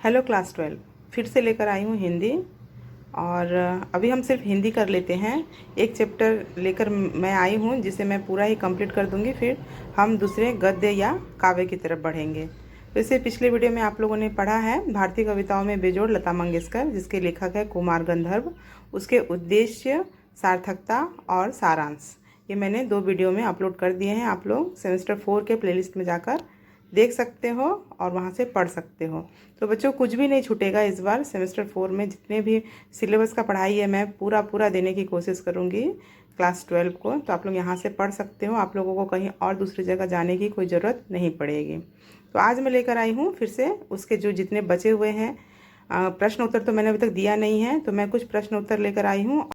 Hello class 12, फिर से लेकर आई हूँ हिंदी। और अभी हम सिर्फ हिंदी कर लेते हैं। एक चैप्टर लेकर मैं आई हूँ जिसे मैं पूरा ही कंप्लीट कर दूँगी, फिर हम दूसरे गद्य या काव्य की तरफ बढ़ेंगे। तो इससे पिछले वीडियो में आप लोगों ने पढ़ा है भारतीय कविताओं में बेजोड़ लता मंगेशकर, जिसके लेखक है कुमार गंधर्व। उसके उद्देश्य, सार्थकता और सारांश, ये मैंने 2 वीडियो में अपलोड कर दिए हैं। आप लोग सेमेस्टर 4 के प्लेलिस्ट में जाकर देख सकते हो और वहाँ से पढ़ सकते हो। तो बच्चों, कुछ भी नहीं छूटेगा इस बार। सेमेस्टर 4 में जितने भी सिलेबस का पढ़ाई है मैं पूरा देने की कोशिश करूँगी क्लास 12 को। तो आप लोग यहाँ से पढ़ सकते हो, आप लोगों को कहीं और दूसरी जगह जाने की कोई ज़रूरत नहीं पड़ेगी। तो आज मैं लेकर आई हूँ फिर से उसके जो जितने बचे हुए हैं प्रश्न उत्तर, तो मैंने अभी तक दिया नहीं है, तो मैं कुछ प्रश्न उत्तर लेकर आई हूँ।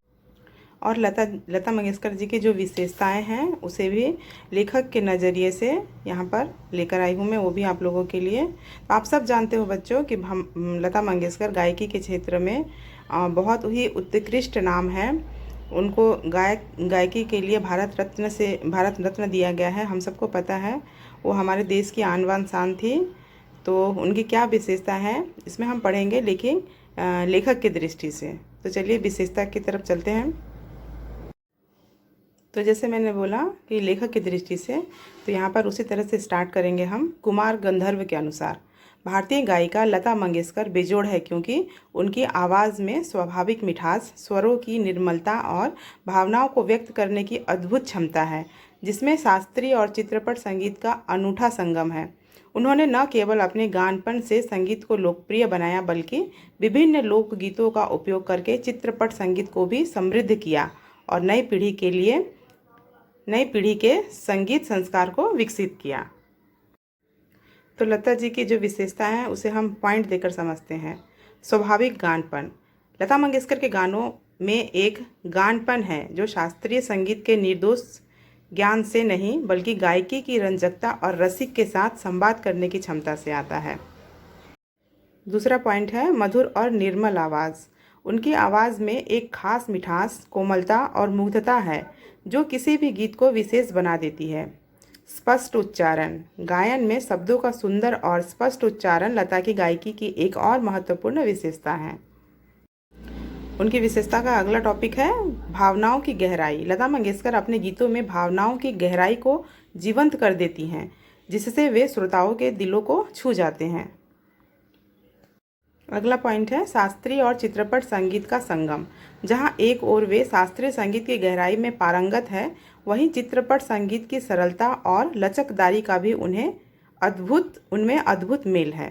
और लता मंगेशकर जी की जो विशेषताएं हैं उसे भी लेखक के नज़रिए से यहाँ पर लेकर आई हूँ मैं, वो भी आप लोगों के लिए। तो आप सब जानते हो बच्चों कि हम लता मंगेशकर गायकी के क्षेत्र में बहुत ही उत्कृष्ट नाम है। उनको गायकी के लिए भारत रत्न दिया गया है, हम सबको पता है। वो हमारे देश की आन बान शान थी। तो उनकी क्या विशेषता है इसमें हम पढ़ेंगे, लेकिन लेखक की दृष्टि से। तो चलिए विशेषता की तरफ चलते हैं। तो जैसे मैंने बोला कि लेखक की दृष्टि से, तो यहाँ पर उसी तरह से स्टार्ट करेंगे हम। कुमार गंधर्व के अनुसार भारतीय गायिका लता मंगेशकर बेजोड़ है क्योंकि उनकी आवाज़ में स्वाभाविक मिठास, स्वरों की निर्मलता और भावनाओं को व्यक्त करने की अद्भुत क्षमता है, जिसमें शास्त्रीय और चित्रपट संगीत का अनूठा संगम है। उन्होंने न केवल अपने गानपन से संगीत को लोकप्रिय बनाया, बल्कि विभिन्न लोकगीतों का उपयोग करके चित्रपट संगीत को भी समृद्ध किया और नई पीढ़ी के संगीत संस्कार को विकसित किया। तो लता जी की जो विशेषता है उसे हम पॉइंट देकर समझते हैं। स्वाभाविक गानपन, लता मंगेशकर के गानों में एक गानपन है जो शास्त्रीय संगीत के निर्दोष ज्ञान से नहीं, बल्कि गायकी की रंजकता और रसिक के साथ संवाद करने की क्षमता से आता है। दूसरा पॉइंट है मधुर और निर्मल आवाज़। उनकी आवाज़ में एक खास मिठास, कोमलता और मुग्धता है जो किसी भी गीत को विशेष बना देती है। स्पष्ट उच्चारण, गायन में शब्दों का सुंदर और स्पष्ट उच्चारण लता की गायकी की एक और महत्वपूर्ण विशेषता है। उनकी विशेषता का अगला टॉपिक है भावनाओं की गहराई। लता मंगेशकर अपने गीतों में भावनाओं की गहराई को जीवंत कर देती हैं, जिससे वे श्रोताओं के दिलों को छू जाते हैं। अगला पॉइंट है शास्त्रीय और चित्रपट संगीत का संगम। जहां एक ओर वे शास्त्रीय संगीत की गहराई में पारंगत है, वहीं चित्रपट संगीत की सरलता और लचकदारी का भी उनमें अद्भुत मेल है।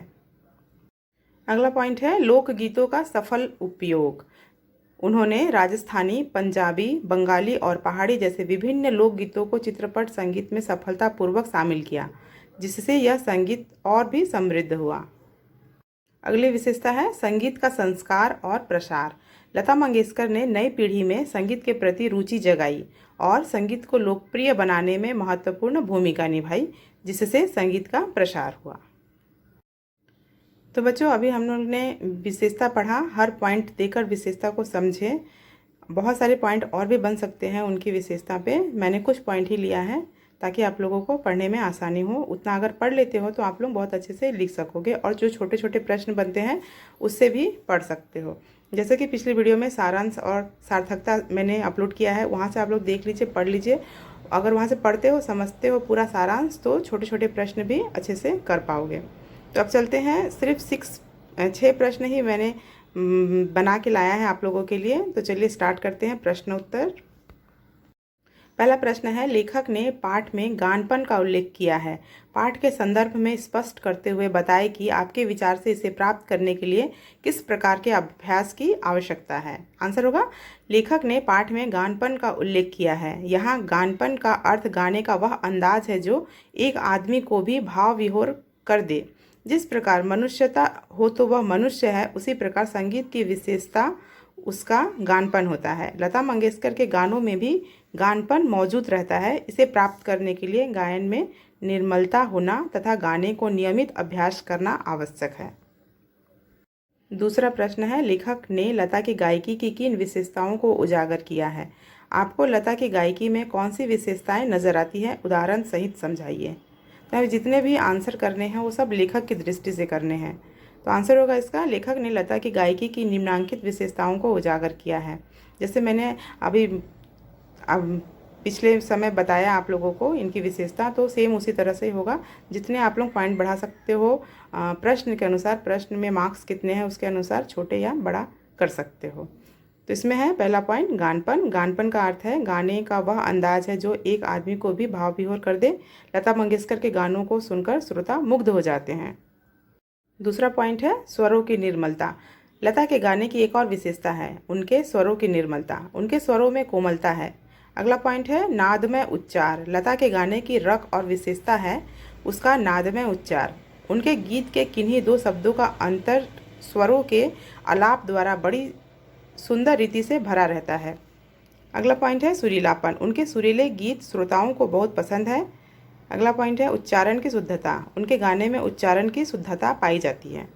अगला पॉइंट है लोकगीतों का सफल उपयोग। उन्होंने राजस्थानी, पंजाबी, बंगाली और पहाड़ी जैसे विभिन्न लोकगीतों को चित्रपट संगीत में सफलतापूर्वक शामिल किया, जिससे यह संगीत और भी समृद्ध हुआ। अगली विशेषता है संगीत का संस्कार और प्रसार। लता मंगेशकर ने नई पीढ़ी में संगीत के प्रति रुचि जगाई और संगीत को लोकप्रिय बनाने में महत्वपूर्ण भूमिका निभाई, जिससे संगीत का प्रसार हुआ। तो बच्चों, अभी हम लोग ने विशेषता पढ़ा, हर पॉइंट देकर विशेषता को समझे। बहुत सारे पॉइंट और भी बन सकते हैं उनकी विशेषता पे, मैंने कुछ पॉइंट ही लिया है ताकि आप लोगों को पढ़ने में आसानी हो। उतना अगर पढ़ लेते हो तो आप लोग बहुत अच्छे से लिख सकोगे, और जो छोटे छोटे प्रश्न बनते हैं उससे भी पढ़ सकते हो। जैसे कि पिछली वीडियो में सारांश और सार्थकता मैंने अपलोड किया है, वहाँ से आप लोग देख लीजिए, पढ़ लीजिए। अगर वहाँ से पढ़ते हो, समझते हो पूरा सारांश, तो छोटे छोटे प्रश्न भी अच्छे से कर पाओगे। तो अब चलते हैं, सिर्फ 6 प्रश्न ही मैंने बना के लाया है आप लोगों के लिए। तो चलिए स्टार्ट करते हैं प्रश्न उत्तर। पहला प्रश्न है, लेखक ने पाठ में गानपन का उल्लेख किया है। पाठ के संदर्भ में स्पष्ट करते हुए बताएं कि आपके विचार से इसे प्राप्त करने के लिए किस प्रकार के अभ्यास की आवश्यकता है। आंसर होगा, लेखक ने पाठ में गानपन का उल्लेख किया है। यहाँ गानपन का अर्थ गाने का वह अंदाज है जो एक आदमी को भी भाव विभोर कर दे। जिस प्रकार मनुष्यता हो तो वह मनुष्य है, उसी प्रकार संगीत की विशेषता उसका गानपन होता है। लता मंगेशकर के गानों में भी गानपन मौजूद रहता है। इसे प्राप्त करने के लिए गायन में निर्मलता होना तथा गाने को नियमित अभ्यास करना आवश्यक है। दूसरा प्रश्न है, लेखक ने लता की गायकी की किन विशेषताओं को उजागर किया है। आपको लता की गायकी में कौन सी विशेषताएं नजर आती है, उदाहरण सहित समझाइए। तो हमें जितने भी आंसर करने हैं वो सब लेखक की दृष्टि से करने हैं। तो आंसर होगा इसका, लेखक ने लता की गायकी की निम्नलिखित विशेषताओं को उजागर किया है। जैसे मैंने अभी अब पिछले समय बताया आप लोगों को इनकी विशेषता, तो सेम उसी तरह से होगा। जितने आप लोग पॉइंट बढ़ा सकते हो प्रश्न के अनुसार, प्रश्न में मार्क्स कितने हैं उसके अनुसार छोटे या बड़ा कर सकते हो। तो इसमें है पहला पॉइंट गानपन। गानपन का अर्थ है गाने का वह अंदाज है जो एक आदमी को भी भाव विभोर कर दे। लता मंगेशकर के गानों को सुनकर श्रोता मुग्ध हो जाते हैं। दूसरा पॉइंट है स्वरों की निर्मलता। लता के गाने की एक और विशेषता है उनके स्वरों की निर्मलता, उनके स्वरों में कोमलता है। अगला पॉइंट है नादमय उच्चार। लता के गाने की रख और विशेषता है उसका नादमय उच्चार। उनके गीत के किन्हीं दो शब्दों का अंतर स्वरों के आलाप द्वारा बड़ी सुंदर रीति से भरा रहता है। अगला पॉइंट है सुरीलापन। उनके सुरीले गीत श्रोताओं को बहुत पसंद है। अगला पॉइंट है उच्चारण की शुद्धता। उनके गाने में उच्चारण की शुद्धता पाई जाती है।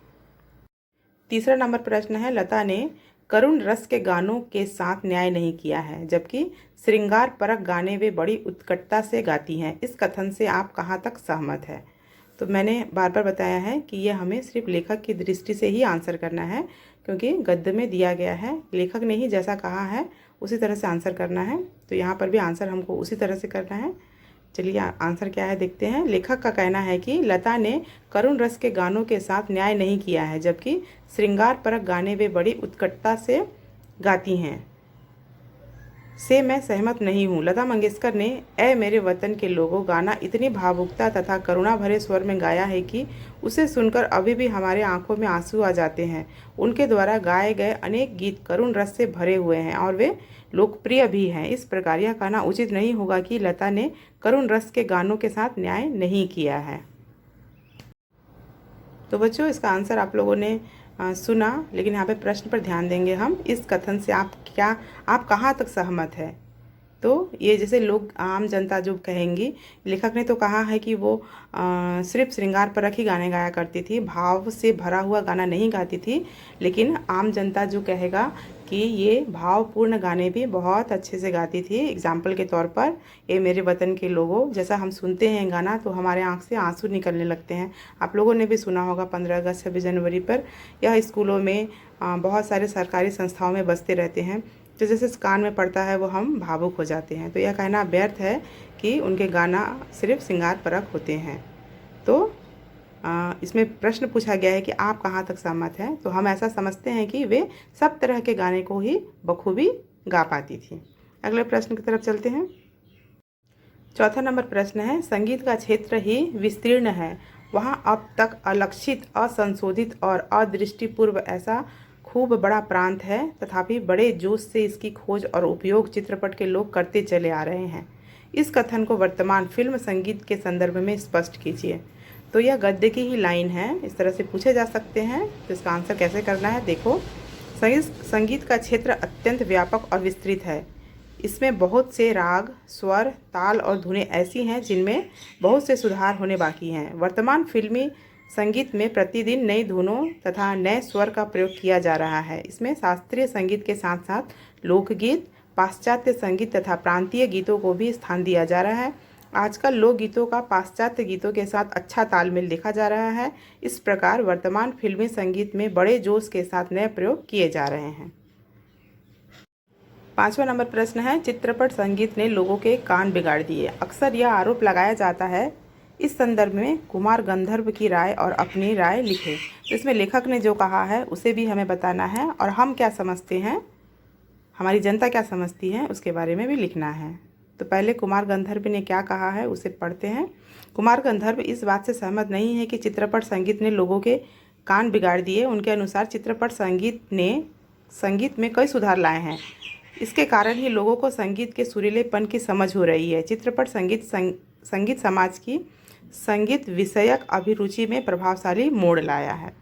तीसरा नंबर प्रश्न है लता ने करुण रस के गानों के साथ न्याय नहीं किया है, जबकि श्रृंगार परक गाने वे बड़ी उत्कटता से गाती हैं। इस कथन से आप कहाँ तक सहमत है? तो मैंने बार बार बताया है कि यह हमें सिर्फ लेखक की दृष्टि से ही आंसर करना है, क्योंकि गद्य में दिया गया है, लेखक ने ही जैसा कहा है उसी तरह से आंसर करना है। तो यहाँ पर भी आंसर हमको उसी तरह से करना है। चलिए आंसर क्या है देखते हैं। लेखक का कहना है कि लता ने करुण रस के गानों के साथ न्याय नहीं किया है, जबकि श्रृंगार परक गाने वे बड़ी उत्कटता से गाती हैं से मैं सहमत नहीं हूँ। लता मंगेशकर ने ए मेरे वतन के लोगों गाना इतनी भावुकता तथा करुणा भरे स्वर में गाया है कि उसे सुनकर अभी भी हमारे आंखों में आंसू आ जाते हैं। उनके द्वारा गाए गए अनेक गीत करुण रस से भरे हुए हैं और वे लोकप्रिय भी हैं। इस प्रकार यह कहना उचित नहीं होगा कि लता ने करुण रस के गानों के साथ न्याय नहीं किया है। तो बच्चों इसका आंसर आप लोगों ने सुना, लेकिन यहाँ पे प्रश्न पर ध्यान देंगे हम। इस कथन से आप कहाँ तक सहमत है? तो ये जैसे लोग आम जनता जो कहेंगी, लेखक ने तो कहा है कि वो सिर्फ श्रृंगार परक ही गाने गाया करती थी, भाव से भरा हुआ गाना नहीं गाती थी। लेकिन आम जनता जो कहेगा कि ये भावपूर्ण गाने भी बहुत अच्छे से गाती थी। एग्जाम्पल के तौर पर ये मेरे वतन के लोगों, जैसा हम सुनते हैं गाना तो हमारे आँख से आंसू निकलने लगते हैं। आप लोगों ने भी सुना होगा 15 अगस्त 26 जनवरी पर यह स्कूलों में बहुत सारे सरकारी संस्थाओं में बजते रहते हैं। तो जैसे कान में पड़ता है वो हम भावुक हो जाते हैं। तो यह कहना व्यर्थ है कि उनके गाना सिर्फ श्रृंगार परक होते हैं। तो इसमें प्रश्न पूछा गया है कि आप कहाँ तक सहमत हैं? तो हम ऐसा समझते हैं कि वे सब तरह के गाने को ही बखूबी गा पाती थी। अगले प्रश्न की तरफ चलते हैं। चौथा नंबर प्रश्न है संगीत का क्षेत्र ही विस्तीर्ण है, वहाँ अब तक अलक्षित, असंशोधित और अदृष्टिपूर्व ऐसा खूब बड़ा प्रांत है, तथापि बड़े जोश से इसकी खोज और उपयोग चित्रपट के लोग करते चले आ रहे हैं। इस कथन को वर्तमान फिल्म संगीत के संदर्भ में स्पष्ट कीजिए। तो यह गद्य की ही लाइन है, इस तरह से पूछे जा सकते हैं। तो इसका आंसर कैसे करना है देखो। संगीत का क्षेत्र अत्यंत व्यापक और विस्तृत है। इसमें बहुत से राग, स्वर, ताल और धुनें ऐसी हैं जिनमें बहुत से सुधार होने बाकी हैं। वर्तमान फिल्मी संगीत में प्रतिदिन नई धुनों तथा नए स्वर का प्रयोग किया जा रहा है। इसमें शास्त्रीय संगीत के साथ साथ लोकगीत, पाश्चात्य संगीत तथा प्रांतीय गीतों को भी स्थान दिया जा रहा है। आजकल लोकगीतों का पाश्चात्य गीतों के साथ अच्छा तालमेल देखा जा रहा है। इस प्रकार वर्तमान फिल्मी संगीत में बड़े जोश के साथ नए प्रयोग किए जा रहे हैं। पांचवा नंबर प्रश्न है चित्रपट संगीत ने लोगों के कान बिगाड़ दिए। अक्सर यह आरोप लगाया जाता है। इस संदर्भ में कुमार गंधर्व की राय और अपनी राय लिखें। तो इसमें लेखक ने जो कहा है उसे भी हमें बताना है और हम क्या समझते हैं, हमारी जनता क्या समझती है उसके बारे में भी लिखना है। तो पहले कुमार गंधर्व ने क्या कहा है उसे पढ़ते हैं। कुमार गंधर्व इस बात से सहमत नहीं है कि चित्रपट संगीत ने लोगों के कान बिगाड़ दिए। उनके अनुसार चित्रपट संगीत में कई सुधार लाए हैं। इसके कारण ही लोगों को संगीत के सुरीलेपन की समझ हो रही है। चित्रपट संगीत समाज की संगीत विषयक अभिरुचि में प्रभावशाली मोड़ लाया है।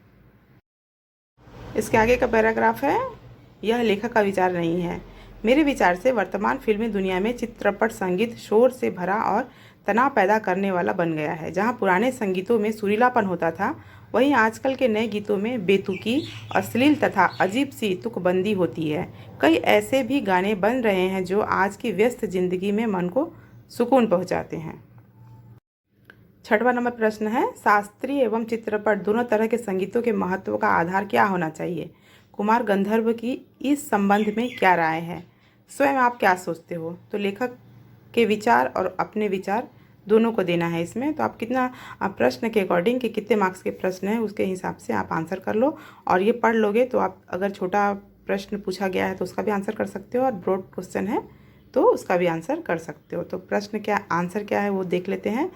इसके आगे का पैराग्राफ है यह लेखक का विचार नहीं है। मेरे विचार से वर्तमान फिल्मी दुनिया में चित्रपट संगीत शोर से भरा और तनाव पैदा करने वाला बन गया है। जहां पुराने संगीतों में सुरीलापन होता था वहीं आजकल के नए गीतों में बेतुकी, अश्लील तथा अजीब सी तुकबंदी होती है। कई ऐसे भी गाने बन रहे हैं जो आज की व्यस्त जिंदगी में मन को सुकून पहुंचाते हैं। 6वां नंबर प्रश्न है, शास्त्रीय एवं चित्रपट दोनों तरह के संगीतों के महत्व का आधार क्या होना चाहिए? कुमार गंधर्व की इस संबंध में क्या राय है? स्वयं आप क्या सोचते हो? तो लेखक के विचार और अपने विचार दोनों को देना है इसमें। तो आप कितना प्रश्न के अकॉर्डिंग कि कितने मार्क्स के प्रश्न हैं उसके हिसाब से आप आंसर कर लो। और ये पढ़ लोगे तो आप अगर छोटा प्रश्न पूछा गया है तो उसका भी आंसर कर सकते हो, और ब्रॉड क्वेश्चन है तो उसका भी आंसर कर सकते हो। तो प्रश्न क्या, आंसर क्या है वो देख लेते हैं।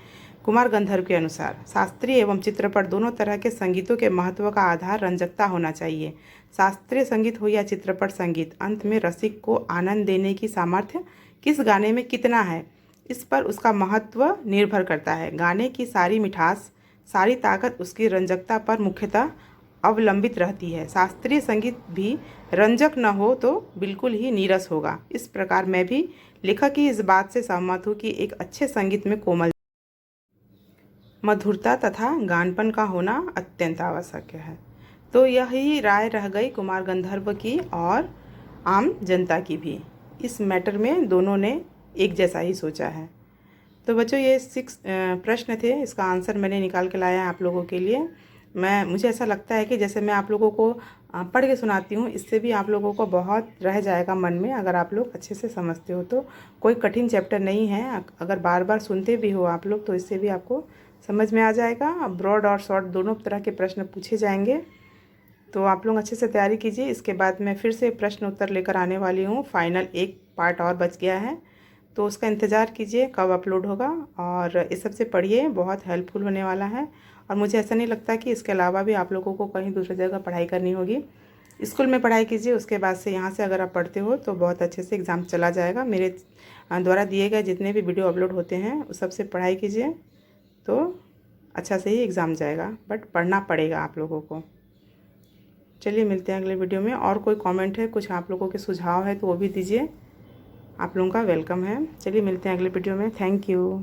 कुमार गंधर्व के अनुसार शास्त्रीय एवं चित्रपट दोनों तरह के संगीतों के महत्व का आधार रंजकता होना चाहिए। शास्त्रीय संगीत हो या चित्रपट संगीत, अंत में रसिक को आनंद देने की सामर्थ्य किस गाने में कितना है, इस पर उसका महत्व निर्भर करता है। गाने की सारी मिठास, सारी ताकत उसकी रंजकता पर मुख्यतः अवलंबित रहती है। शास्त्रीय संगीत भी रंजक न हो तो बिल्कुल ही नीरस होगा। इस प्रकार मैं भी लेखक की इस बात से सहमत हूँ कि एक अच्छे संगीत में कोमल मधुरता तथा गानपन का होना अत्यंत आवश्यक है। तो यही राय रह गई कुमार गंधर्व की और आम जनता की भी। इस मैटर में दोनों ने एक जैसा ही सोचा है। तो बच्चों ये 6 प्रश्न थे, इसका आंसर मैंने निकाल के लाया है आप लोगों के लिए। मुझे ऐसा लगता है कि जैसे मैं आप लोगों को पढ़ के सुनाती हूँ, इससे भी आप लोगों को बहुत रह जाएगा मन में अगर आप लोग अच्छे से समझते हो। तो कोई कठिन चैप्टर नहीं है, अगर बार बार सुनते भी हो आप लोग तो इससे भी आपको समझ में आ जाएगा। ब्रॉड और शॉर्ट दोनों तरह के प्रश्न पूछे जाएंगे, तो आप लोग अच्छे से तैयारी कीजिए। इसके बाद मैं फिर से प्रश्न उत्तर लेकर आने वाली हूँ। फाइनल एक पार्ट और बच गया है, तो उसका इंतज़ार कीजिए कब अपलोड होगा। और इस सबसे पढ़िए, बहुत हेल्पफुल होने वाला है। और मुझे ऐसा नहीं लगता कि इसके अलावा भी आप लोगों को कहीं दूसरी जगह पढ़ाई करनी होगी। स्कूल में पढ़ाई कीजिए, उसके बाद से यहाँ से अगर आप पढ़ते हो तो बहुत अच्छे से एग्ज़ाम चला जाएगा। मेरे द्वारा दिए गए जितने भी वीडियो अपलोड होते हैं उस सबसे पढ़ाई कीजिए तो अच्छा से ही एग्ज़ाम जाएगा, बट पढ़ना पड़ेगा आप लोगों को। चलिए मिलते हैं अगले वीडियो में। और कोई कमेंट है, कुछ आप लोगों के सुझाव है तो वो भी दीजिए, आप लोगों का वेलकम है। चलिए मिलते हैं अगले वीडियो में। Thank you.